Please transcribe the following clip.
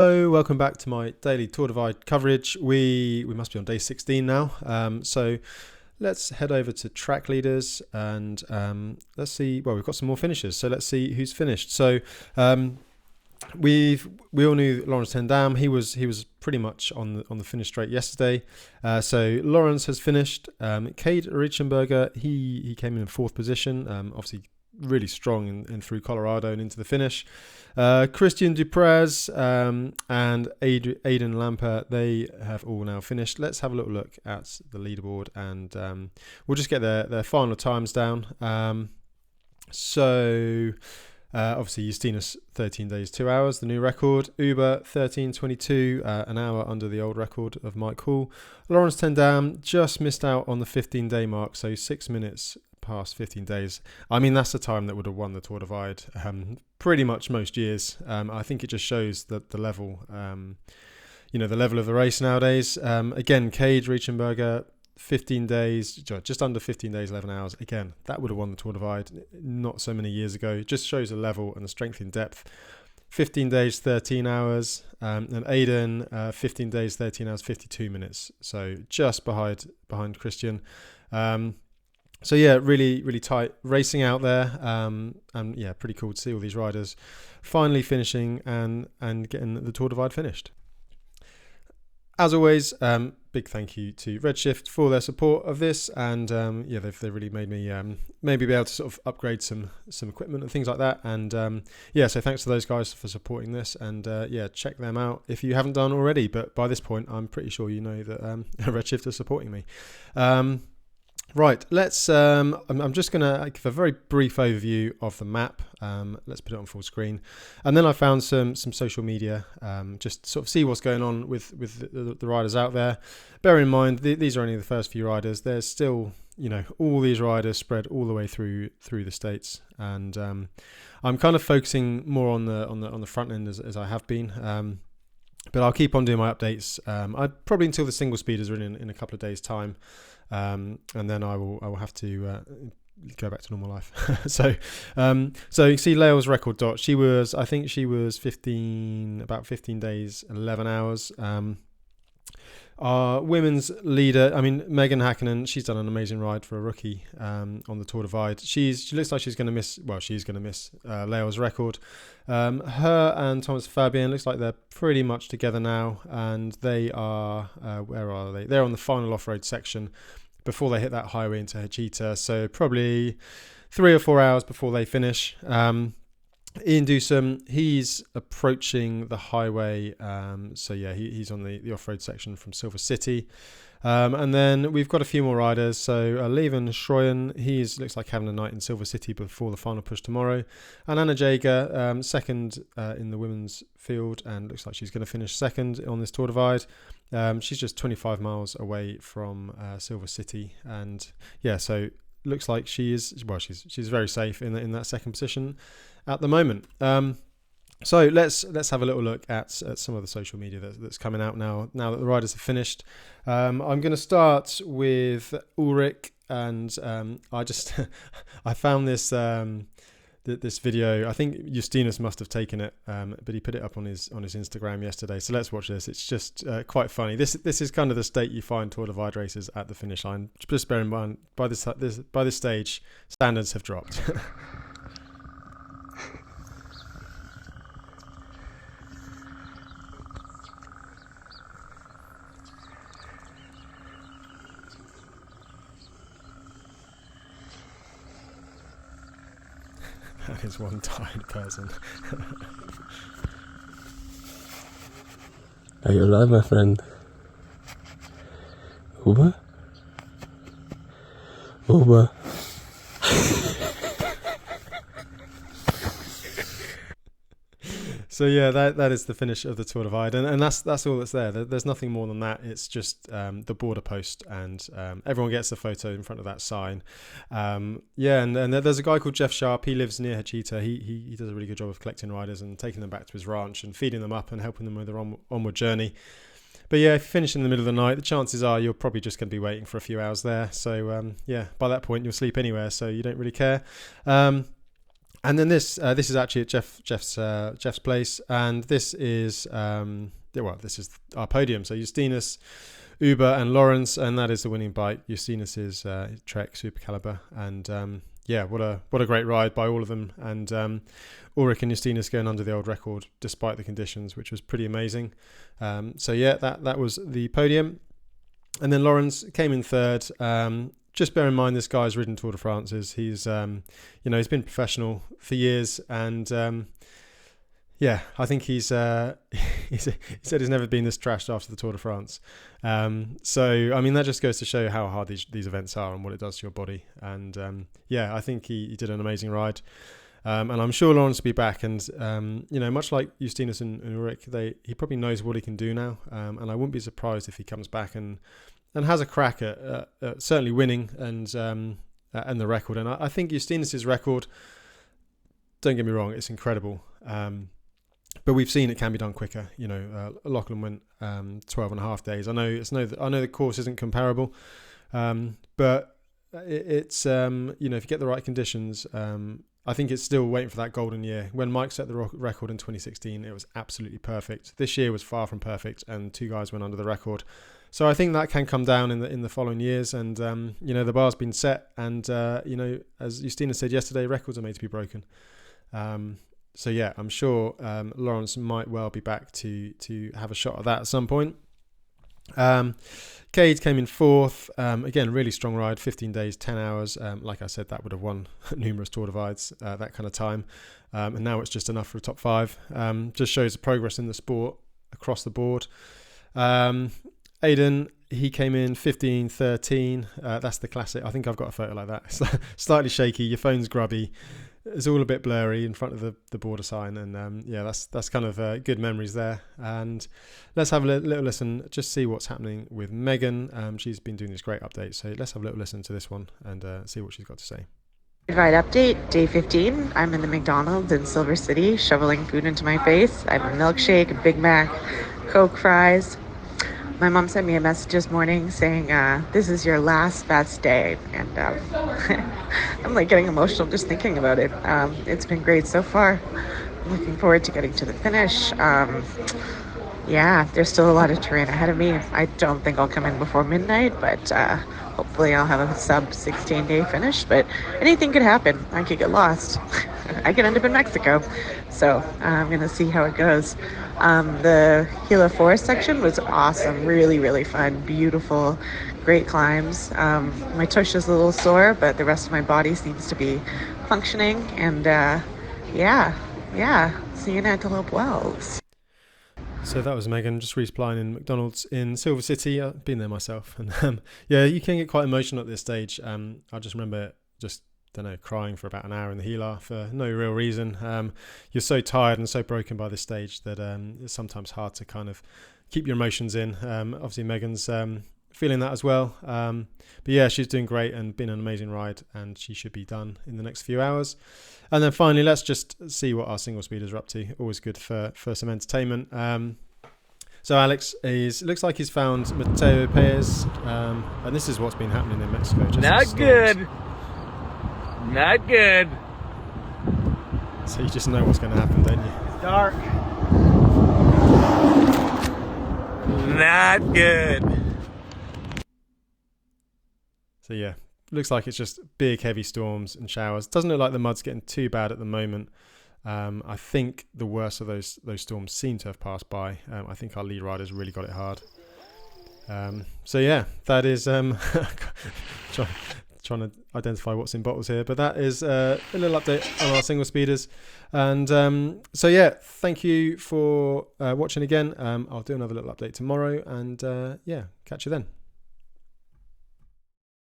Hello, welcome back to my daily Tour Divide coverage. We must be on day 16 now. So let's head over to track leaders and let's see. Well, we've got some more finishers, so let's see who's finished. So we all knew Laurens ten Dam. He was pretty much on the finish straight yesterday. So Laurens has finished. Cade Reichenberger, he came in fourth position. Obviously really strong in through Colorado and into the finish. Christian Dupraz and Aidan Lamper, they have all now finished. Let's have a little look at the leaderboard and we'll just get their final times down. Obviously Justinus 13 days 2 hours, the new record. Uber 13:22, an hour under the old record of Mike Hall. Laurens ten Dam just missed out on the 15-day mark, so 6 minutes past 15 days. I mean, that's the time that would have won the Tour Divide pretty much most years. I think it just shows that the level, the level of the race nowadays. Again, Cade Reichenberger, 15 days, just under 15 days, 11 hours. Again, that would have won the Tour Divide not so many years ago. It just shows the level and the strength in depth. 15 days, 13 hours. And Aidan, 15 days, 13 hours, 52 minutes. So just behind Christian. So yeah, really, really tight racing out there, and yeah, pretty cool to see all these riders finally finishing and getting the Tour Divide finished. As always, big thank you to Redshift for their support of this, and they've really made me maybe be able to sort of upgrade some equipment and things like that. And so thanks to those guys for supporting this, and check them out if you haven't done already. But by this point, I'm pretty sure you know that Redshift are supporting me. Right, let's. I'm just going to give a very brief overview of the map. Let's put it on full screen, and then I found some social media, just sort of see what's going on with the riders out there. Bear in mind, these are only the first few riders. There's still, all these riders spread all the way through the states, and I'm kind of focusing more on the front end as I have been. But I'll keep on doing my updates. I probably until the single speeders are in a couple of days' time. And then I will have to go back to normal life. So you can see Lael's record dot. I think she was 15 days, 11 hours. Our women's leader, Megan Hakkinen, she's done an amazing ride for a rookie on the Tour Divide. She looks like she's going to miss Lael's record. Her and Thomas Fabian looks like they're pretty much together now, and they are, where are they? They're on the final off-road section before they hit that highway into Hachita, so probably 3 or 4 hours before they finish. Ian Dewsum, he's approaching the highway, he's on the off-road section from Silver City. And then we've got a few more riders. So Leven Schroyen, looks like having a night in Silver City before the final push tomorrow. And Anna Jager, second in the women's field, and looks like she's going to finish second on this Tour Divide. She's just 25 miles away from Silver City, and so looks like she's very safe in that second position at the moment. So let's have a little look at some of the social media that's coming out now that the riders have finished. I'm going to start with Orrick, and I found this video. I think Justinus must have taken it, but he put it up on his Instagram yesterday. So let's watch this. It's just quite funny. This is kind of the state you find Tour Divide racers at the finish line. Just bear in mind, by this stage, standards have dropped. That is one tired person. Are you alive, my friend? Uber? Uber? So yeah, that is the finish of the Tour Divide, and that's all that's there. There's nothing more than that. It's just the border post, and everyone gets a photo in front of that sign. And there's a guy called Jeff Sharp. He lives near Hachita. He does a really good job of collecting riders and taking them back to his ranch and feeding them up and helping them with their onward journey. But yeah, if you finish in the middle of the night, the chances are you're probably just going to be waiting for a few hours there. So by that point you'll sleep anywhere, so you don't really care. And then this is actually at Jeff's place, and this is this is our podium. So Justinus, Uber, and Lawrence, and that is the winning bike. Justinus's Trek Super Caliber, and what a great ride by all of them. And Orrick and Justinus going under the old record despite the conditions, which was pretty amazing. That was the podium, and then Lawrence came in third. Just bear in mind, this guy's ridden Tour de France's. He's he's been professional for years, and I think he said he's never been this trashed after the Tour de France. That just goes to show how hard these events are and what it does to your body. And I think he did an amazing ride. And I'm sure Lawrence will be back. And much like Justinus and Orrick, he probably knows what he can do now. And I wouldn't be surprised if he comes back and has a crack at certainly winning and the record. And I think Justinus's record, don't get me wrong, it's incredible. But we've seen it can be done quicker. Lachlan went 12 and a half days. I know the course isn't comparable, but it's if you get the right conditions, I think it's still waiting for that golden year. When Mike set the record in 2016, it was absolutely perfect. This year was far from perfect, and 2 guys went under the record. So I think that can come down in the following years, and the bar's been set, and as Justina said yesterday, records are made to be broken. I'm sure Lawrence might well be back to have a shot at that at some point. Cade came in fourth. Again, really strong ride, 15 days, 10 hours. Like I said, that would have won numerous Tour Divides, that kind of time. And now it's just enough for a top 5. Just shows the progress in the sport across the board. Aidan, he came in 15, 13. That's the classic. I think I've got a photo like that. It's slightly shaky. Your phone's grubby. It's all a bit blurry in front of the border sign. And that's kind of good memories there. And let's have a little listen, just see what's happening with Megan. She's been doing this great update. So let's have a little listen to this one and see what she's got to say. Ride update, day 15. I'm in the McDonald's in Silver City, shoveling food into my face. I have a milkshake, a Big Mac, Coke, fries. My mom sent me a message this morning saying, this is your last best day. And I'm like getting emotional just thinking about it. It's been great so far. I'm looking forward to getting to the finish. There's still a lot of terrain ahead of me. I don't think I'll come in before midnight, but hopefully I'll have a sub 16-day finish. But anything could happen. I could get lost. I could end up in Mexico. So I'm going to see how it goes. The Gila Forest section was awesome. Really, really fun. Beautiful. Great climbs. My tush is a little sore, but the rest of my body seems to be functioning. And see you in Antelope Wells. So that was Megan just resupplying in McDonald's in Silver City. I've been there myself. And you can get quite emotional at this stage. I just remember crying for about an hour in the Gila for no real reason. You're so tired and so broken by this stage that it's sometimes hard to kind of keep your emotions in. Obviously Megan's feeling that as well. She's doing great and been an amazing ride, and she should be done in the next few hours. And then finally, let's just see what our single speeders are up to. Always good for some entertainment. So Alex looks like he's found Mateo Paez, and this is what's been happening in Mexico. Not good. Not good. So you just know what's going to happen, don't you? Dark. Not good. So looks like it's just big heavy storms and showers. Doesn't look like the mud's getting too bad at the moment. I think the worst of those storms seem to have passed by. I think our lead riders really got it hard. That is trying to identify what's in bottles here, but that is a little update on our single speeders. And thank you for watching again. I'll do another little update tomorrow, and catch you then.